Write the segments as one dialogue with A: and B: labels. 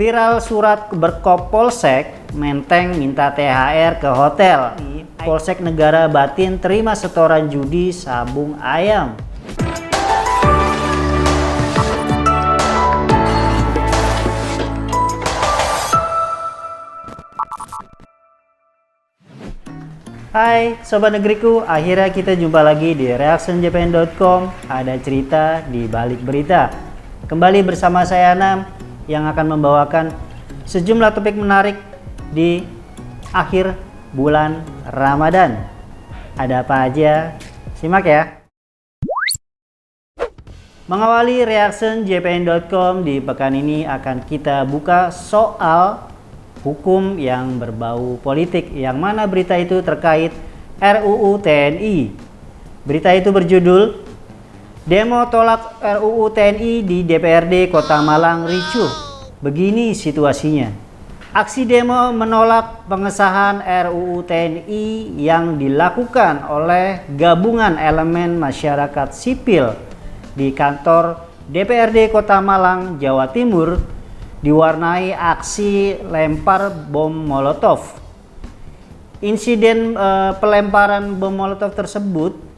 A: Viral surat berkop Polsek Menteng minta THR ke hotel. Polsek Negara Batin terima setoran judi sabung ayam. Hai Sobat Negeriku, akhirnya kita jumpa lagi di reactionjpn.com. Ada cerita di balik berita. Kembali bersama saya Anam yang akan membawakan sejumlah topik menarik di akhir bulan Ramadan. Ada apa aja? Simak ya. Mengawali reactionjpn.com di pekan ini akan kita buka soal hukum yang berbau politik, yang mana berita itu terkait RUU TNI. Berita itu berjudul Demo tolak RUU TNI di DPRD Kota Malang ricuh. Begini situasinya. Aksi demo menolak pengesahan RUU TNI yang dilakukan oleh gabungan elemen masyarakat sipil di kantor DPRD Kota Malang, Jawa Timur diwarnai aksi lempar bom Molotov. Insiden pelemparan bom Molotov tersebut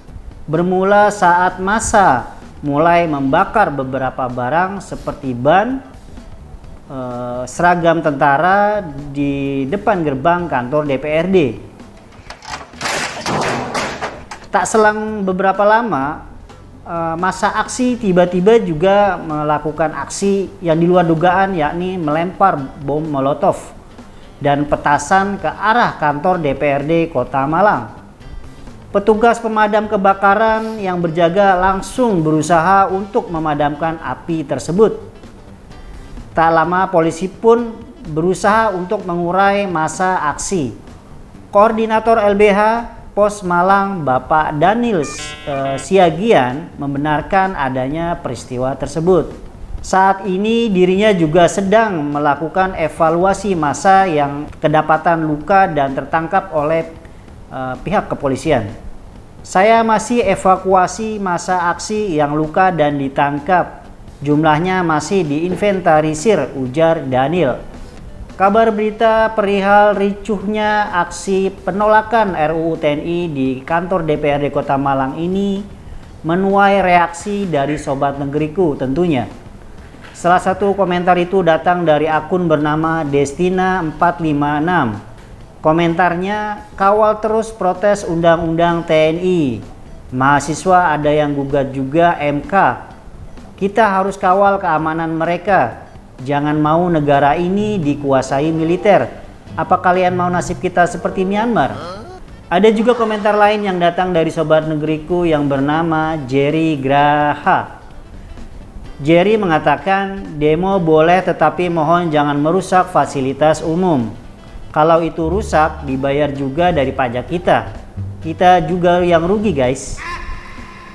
A: bermula saat massa mulai membakar beberapa barang seperti ban, seragam tentara di depan gerbang kantor DPRD. Tak selang beberapa lama, massa aksi tiba-tiba juga melakukan aksi yang di luar dugaan, yakni melempar bom Molotov dan petasan ke arah kantor DPRD Kota Malang. Petugas pemadam kebakaran yang berjaga langsung berusaha untuk memadamkan api tersebut. Tak lama polisi pun berusaha untuk mengurai massa aksi. Koordinator LBH Pos Malang Bapak Daniel Siagian membenarkan adanya peristiwa tersebut. Saat ini dirinya juga sedang melakukan evaluasi massa yang kedapatan luka dan tertangkap oleh pihak kepolisian. Saya masih evakuasi massa aksi yang luka dan ditangkap. Jumlahnya masih diinventarisir, ujar Daniel. Kabar berita perihal ricuhnya aksi penolakan RUU TNI di kantor DPRD Kota Malang ini menuai reaksi dari Sobat Negeriku tentunya. Salah satu komentar itu datang dari akun bernama Destina456. Komentarnya, kawal terus protes undang-undang TNI. Mahasiswa ada yang gugat juga MK. Kita harus kawal keamanan mereka. Jangan mau negara ini dikuasai militer. Apa kalian mau nasib kita seperti Myanmar? Ada juga komentar lain yang datang dari Sobat Negeriku yang bernama Jerry Graha. Jerry mengatakan, demo boleh tetapi mohon jangan merusak fasilitas umum. Kalau itu rusak, dibayar juga dari pajak kita. Kita juga yang rugi, guys.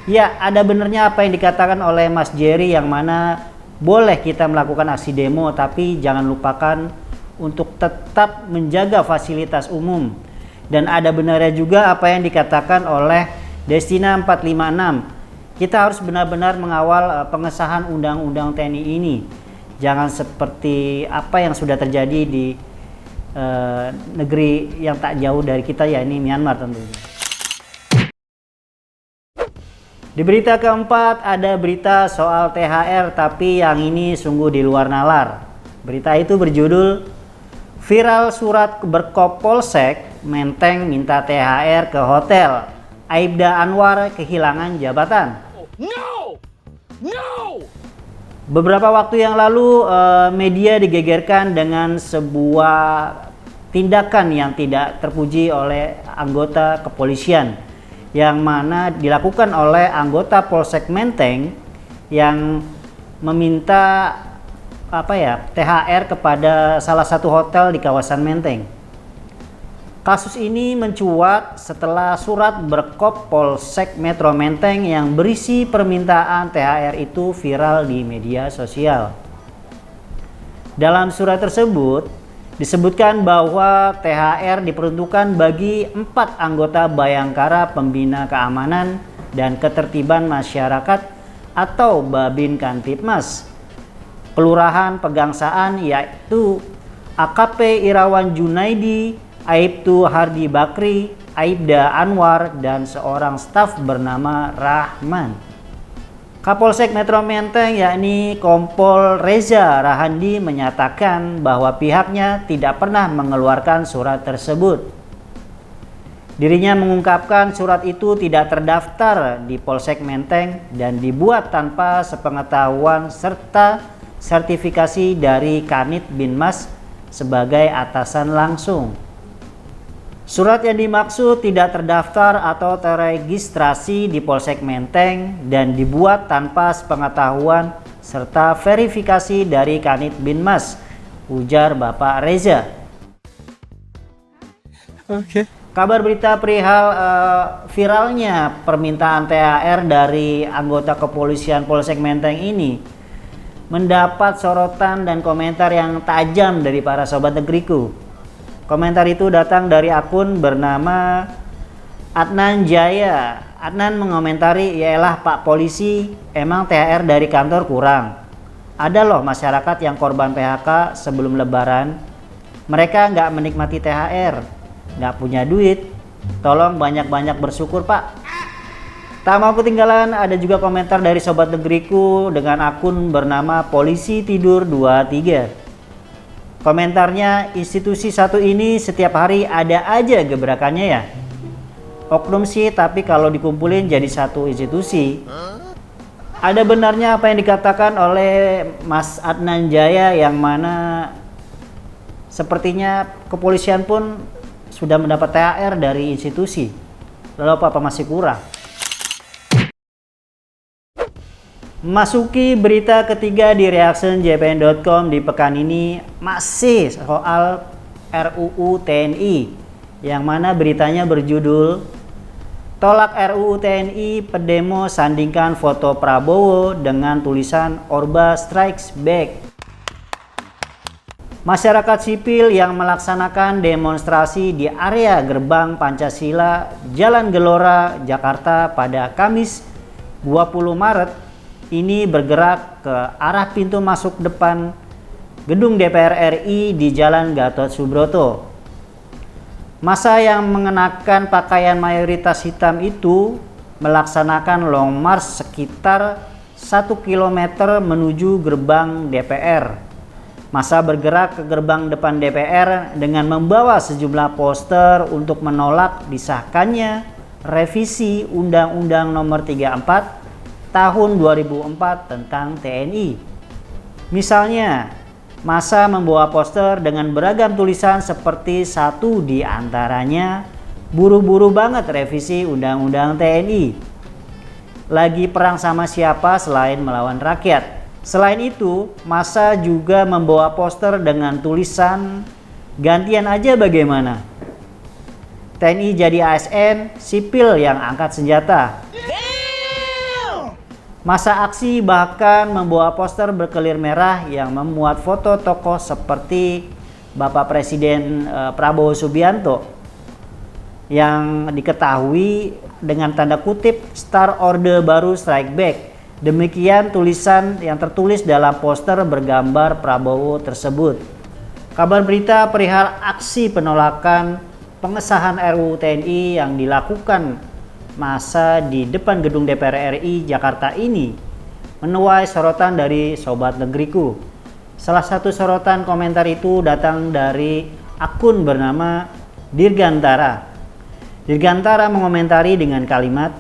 A: Ya, ada benernya apa yang dikatakan oleh Mas Jerry, yang mana boleh kita melakukan aksi demo, tapi jangan lupakan untuk tetap menjaga fasilitas umum. Dan ada benarnya juga apa yang dikatakan oleh Destina 456. Kita harus benar-benar mengawal pengesahan undang-undang TNI ini. Jangan seperti apa yang sudah terjadi di negeri yang tak jauh dari kita, ya ini Myanmar tentunya. Di berita keempat ada berita soal THR, tapi yang ini sungguh di luar nalar. Berita itu berjudul Viral surat berkop Polsek Menteng minta THR ke hotel. Aibda Anwar kehilangan jabatan. No! Beberapa waktu yang lalu media digegerkan dengan sebuah tindakan yang tidak terpuji oleh anggota kepolisian, yang mana dilakukan oleh anggota Polsek Menteng yang meminta THR kepada salah satu hotel di kawasan Menteng. Kasus ini mencuat setelah surat berkop Polsek Metro Menteng yang berisi permintaan THR itu viral di media sosial. Dalam surat tersebut disebutkan bahwa THR diperuntukkan bagi 4 anggota Bayangkara Pembina Keamanan dan Ketertiban Masyarakat atau Babin Kantipmas. Kelurahan Pegangsaan, yaitu AKP Irawan Junaidi, Aibtu Hardi Bakri, Aibda Anwar, dan seorang staf bernama Rahman. Kapolsek Metro Menteng yakni Kompol Reza Rahandi menyatakan bahwa pihaknya tidak pernah mengeluarkan surat tersebut. Dirinya mengungkapkan surat itu tidak terdaftar di Polsek Menteng dan dibuat tanpa sepengetahuan serta sertifikasi dari Kanit Binmas sebagai atasan langsung. Surat yang dimaksud tidak terdaftar atau terregistrasi di Polsek Menteng dan dibuat tanpa sepengetahuan serta verifikasi dari Kanit Binmas, ujar Bapak Reza.
B: Oke.
A: Kabar berita perihal viralnya permintaan THR dari anggota kepolisian Polsek Menteng ini mendapat sorotan dan komentar yang tajam dari para sobat negeriku. Komentar itu datang dari akun bernama Adnan Jaya. Adnan mengomentari, "Yaelah Pak Polisi, emang THR dari kantor kurang. Ada loh masyarakat yang korban PHK sebelum Lebaran. Mereka nggak menikmati THR, nggak punya duit. Tolong banyak-banyak bersyukur Pak." Tak mau ketinggalan, ada juga komentar dari sobat negeriku dengan akun bernama Polisi Tidur 23. Komentarnya, "Institusi satu ini setiap hari ada aja gebrakannya ya. Oknum sih, tapi kalau dikumpulin jadi satu institusi." Ada benarnya apa yang dikatakan oleh Mas Adnan Jaya, yang mana sepertinya kepolisian pun sudah mendapat THR dari institusi. Lalu apa masih kurang? Masuki berita ketiga di reactionjpn.com di pekan ini masih soal RUU TNI, yang mana beritanya berjudul "Tolak RUU TNI, Pedemo sandingkan foto Prabowo dengan tulisan Orba Strikes Back." Masyarakat sipil yang melaksanakan demonstrasi di area Gerbang Pancasila, Jalan Gelora, Jakarta pada Kamis 20 Maret ini bergerak ke arah pintu masuk depan gedung DPR RI di Jalan Gatot Subroto. Massa yang mengenakan pakaian mayoritas hitam itu melaksanakan long march sekitar 1 km menuju gerbang DPR. Massa bergerak ke gerbang depan DPR dengan membawa sejumlah poster untuk menolak disahkannya revisi Undang-Undang Nomor 34 Tahun 2004 tentang TNI. Misalnya, massa membawa poster dengan beragam tulisan seperti satu di antaranya, "Buru-buru banget revisi Undang-Undang TNI. Lagi perang sama siapa selain melawan rakyat." Selain itu, massa juga membawa poster dengan tulisan, "Gantian aja bagaimana? TNI jadi ASN, sipil yang angkat senjata." Massa aksi bahkan membawa poster berkelir merah yang memuat foto tokoh seperti Bapak Presiden Prabowo Subianto yang diketahui dengan tanda kutip Star Orde Baru Strike Back. Demikian tulisan yang tertulis dalam poster bergambar Prabowo tersebut. Kabar berita perihal aksi penolakan pengesahan RUU TNI yang dilakukan massa di depan gedung DPR RI Jakarta ini menuai sorotan dari sobat negeriku. Salah satu sorotan komentar itu datang dari akun bernama Dirgantara. Dirgantara mengomentari dengan kalimat,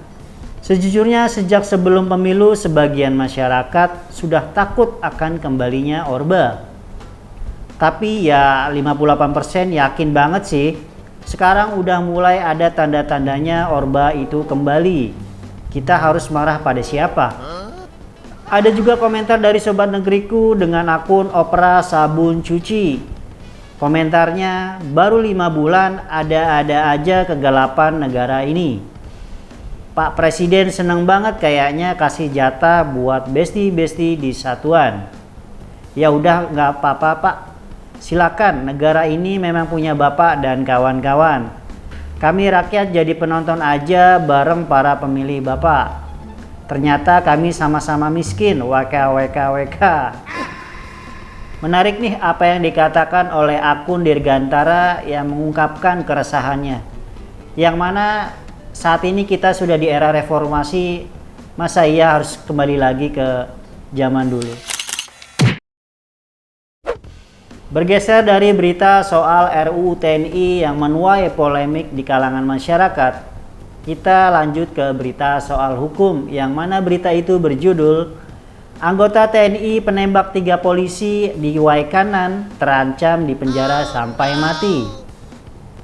A: "Sejujurnya sejak sebelum pemilu sebagian masyarakat sudah takut akan kembalinya Orba. Tapi ya 58% yakin banget sih. Sekarang udah mulai ada tanda-tandanya Orba itu kembali. Kita harus marah pada siapa?" Ada juga komentar dari sobat negeriku dengan akun Opera Sabun Cuci. Komentarnya, "Baru 5 bulan ada-ada aja kegelapan negara ini. Pak Presiden seneng banget kayaknya kasih jatah buat besti-besti di satuan. Ya udah nggak apa-apa Pak. Silakan, negara ini memang punya Bapak dan kawan-kawan. Kami rakyat jadi penonton aja bareng para pemilih Bapak. Ternyata kami sama-sama miskin, WK. Menarik nih apa yang dikatakan oleh akun Dirgantara yang mengungkapkan keresahannya. Yang mana saat ini kita sudah di era reformasi, masa iya harus kembali lagi ke zaman dulu. Bergeser dari berita soal RUU TNI yang menuai polemik di kalangan masyarakat, kita lanjut ke berita soal hukum yang mana berita itu berjudul anggota TNI penembak 3 polisi di Waikanan terancam dipenjara sampai mati.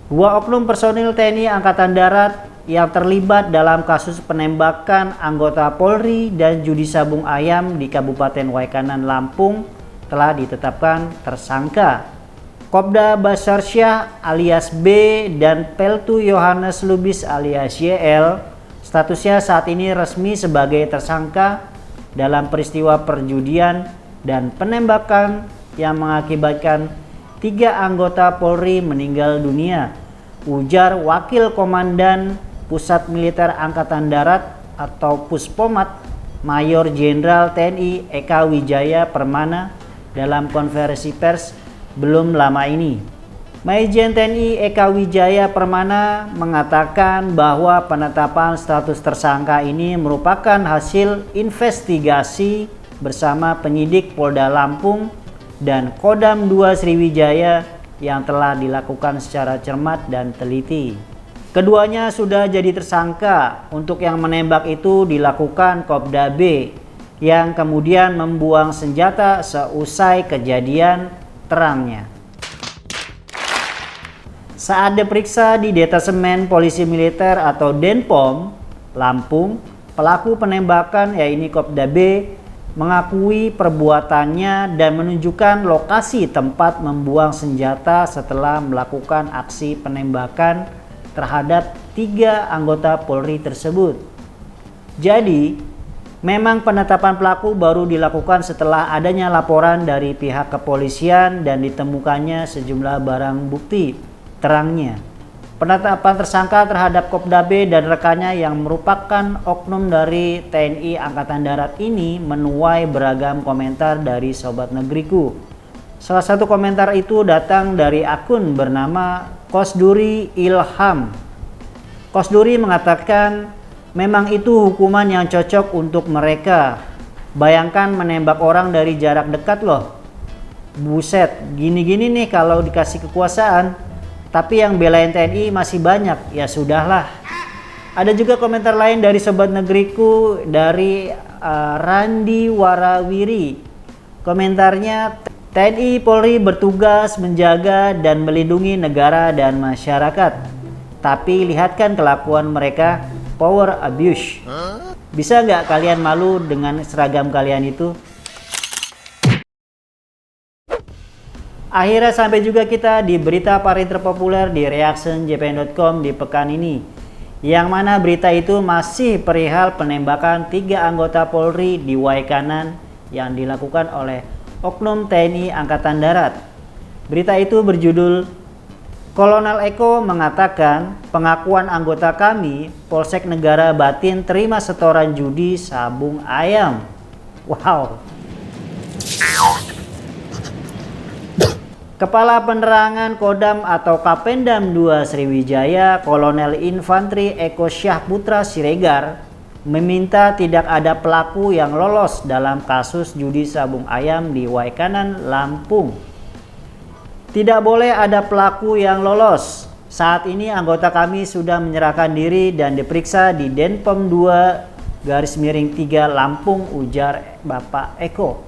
A: 2 oknum personil TNI Angkatan Darat yang terlibat dalam kasus penembakan anggota Polri dan judi sabung ayam di Kabupaten Waikanan, Lampung telah ditetapkan tersangka. Kopda Basarsyah alias B dan Peltu Yohanes Lubis alias YL statusnya saat ini resmi sebagai tersangka dalam peristiwa perjudian dan penembakan yang mengakibatkan 3 anggota Polri meninggal dunia, ujar Wakil Komandan Pusat Militer Angkatan Darat atau Puspomat Mayor Jenderal TNI Eka Wijaya Permana dalam konferensi pers belum lama ini. Majen TNI Eka Wijaya Permana mengatakan bahwa penetapan status tersangka ini merupakan hasil investigasi bersama penyidik Polda Lampung dan Kodam 2 Sriwijaya yang telah dilakukan secara cermat dan teliti. Keduanya sudah jadi tersangka. Untuk yang menembak itu dilakukan Kopda B yang kemudian membuang senjata seusai kejadian, terangnya. Saat diperiksa di Detasemen Polisi Militer atau Denpom, Lampung, pelaku penembakan yaitu Kopda B mengakui perbuatannya dan menunjukkan lokasi tempat membuang senjata setelah melakukan aksi penembakan terhadap 3 anggota Polri tersebut. Jadi, memang penetapan pelaku baru dilakukan setelah adanya laporan dari pihak kepolisian dan ditemukannya sejumlah barang bukti, terangnya. Penetapan tersangka terhadap Kopda B dan rekannya yang merupakan oknum dari TNI Angkatan Darat ini menuai beragam komentar dari Sobat Negeriku. Salah satu komentar itu datang dari akun bernama Kosduri Ilham. Kosduri mengatakan, memang itu hukuman yang cocok untuk mereka. Bayangkan menembak orang dari jarak dekat loh. Buset, gini-gini nih kalau dikasih kekuasaan. Tapi yang belain TNI masih banyak, ya sudahlah. Ada juga komentar lain dari Sobat Negeriku dari Randi Warawiri. Komentarnya, TNI Polri bertugas menjaga dan melindungi negara dan masyarakat. Tapi lihatkan kelakuan mereka, power abuse. Bisa nggak kalian malu dengan seragam kalian itu? Akhirnya sampai juga kita di berita paling terpopuler di reactionjpn.com di pekan ini. Yang mana berita itu masih perihal penembakan 3 anggota Polri di Waikanan yang dilakukan oleh oknum TNI Angkatan Darat. Berita itu berjudul Kolonel Eko mengatakan pengakuan anggota kami Polsek Negara Batin terima setoran judi sabung ayam. Wow. Kepala Penerangan Kodam atau Kapendam 2 Sriwijaya Kolonel Infantri Eko Syahputra Siregar meminta tidak ada pelaku yang lolos dalam kasus judi sabung ayam di Waikanan, Lampung. Tidak boleh ada pelaku yang lolos. Saat ini anggota kami sudah menyerahkan diri dan diperiksa di Denpom 2 _3 Lampung, ujar Bapak Eko.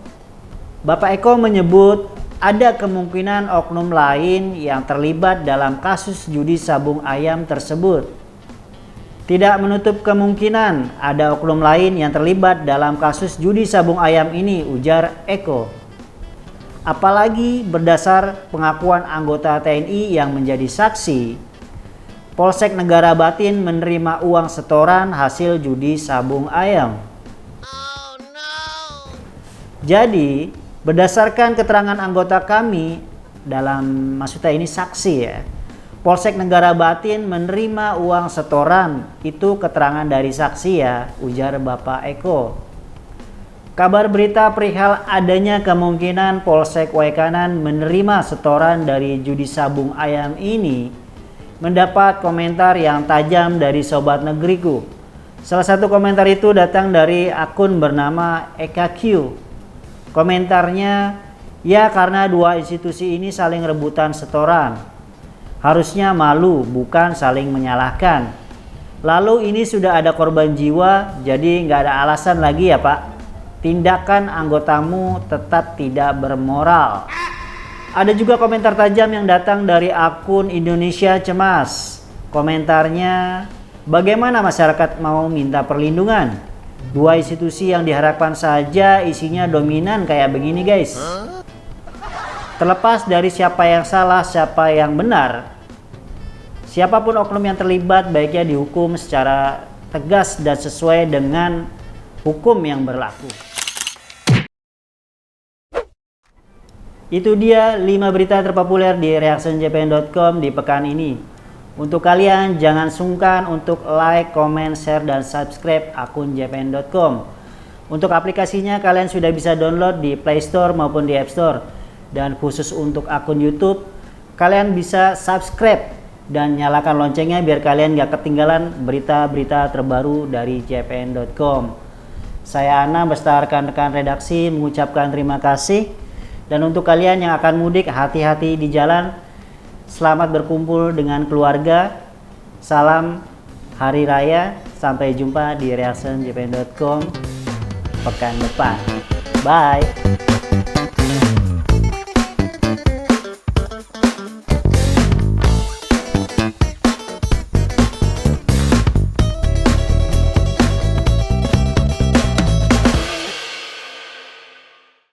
A: Bapak Eko menyebut ada kemungkinan oknum lain yang terlibat dalam kasus judi sabung ayam tersebut. Tidak menutup kemungkinan ada oknum lain yang terlibat dalam kasus judi sabung ayam ini, ujar Eko. Apalagi berdasar pengakuan anggota TNI yang menjadi saksi, Polsek Negara Batin menerima uang setoran hasil judi sabung ayam. Jadi, berdasarkan keterangan anggota kami, dalam maksudnya ini saksi ya, Polsek Negara Batin menerima uang setoran, itu keterangan dari saksi ya, ujar Bapak Eko. Kabar berita perihal adanya kemungkinan Polsek Waikanan menerima setoran dari judi sabung ayam ini mendapat komentar yang tajam dari sobat negeriku. Salah satu komentar itu datang dari akun bernama EKQ. Komentarnya, ya karena dua institusi ini saling rebutan setoran. Harusnya malu, bukan saling menyalahkan. Lalu ini sudah ada korban jiwa, jadi nggak ada alasan lagi ya Pak. Tindakan anggotamu tetap tidak bermoral. Ada juga komentar tajam yang datang dari akun Indonesia Cemas. Komentarnya, bagaimana masyarakat mau minta perlindungan? Dua institusi yang diharapkan saja isinya dominan kayak begini guys. Terlepas dari siapa yang salah, siapa yang benar, siapapun oknum yang terlibat baiknya dihukum secara tegas dan sesuai dengan hukum yang berlaku. Itu dia 5 berita terpopuler di reactionjpn.com di pekan ini. Untuk kalian jangan sungkan untuk like, comment, share, dan subscribe akun jpn.com. Untuk aplikasinya kalian sudah bisa download di Play Store maupun di App Store. Dan khusus untuk akun YouTube, kalian bisa subscribe dan nyalakan loncengnya biar kalian gak ketinggalan berita-berita terbaru dari jpn.com. Saya Ana beserta rekan-rekan redaksi mengucapkan terima kasih. Dan untuk kalian yang akan mudik, hati-hati di jalan. Selamat berkumpul dengan keluarga. Salam Hari Raya. Sampai jumpa di reactionjpn.com pekan depan. Bye.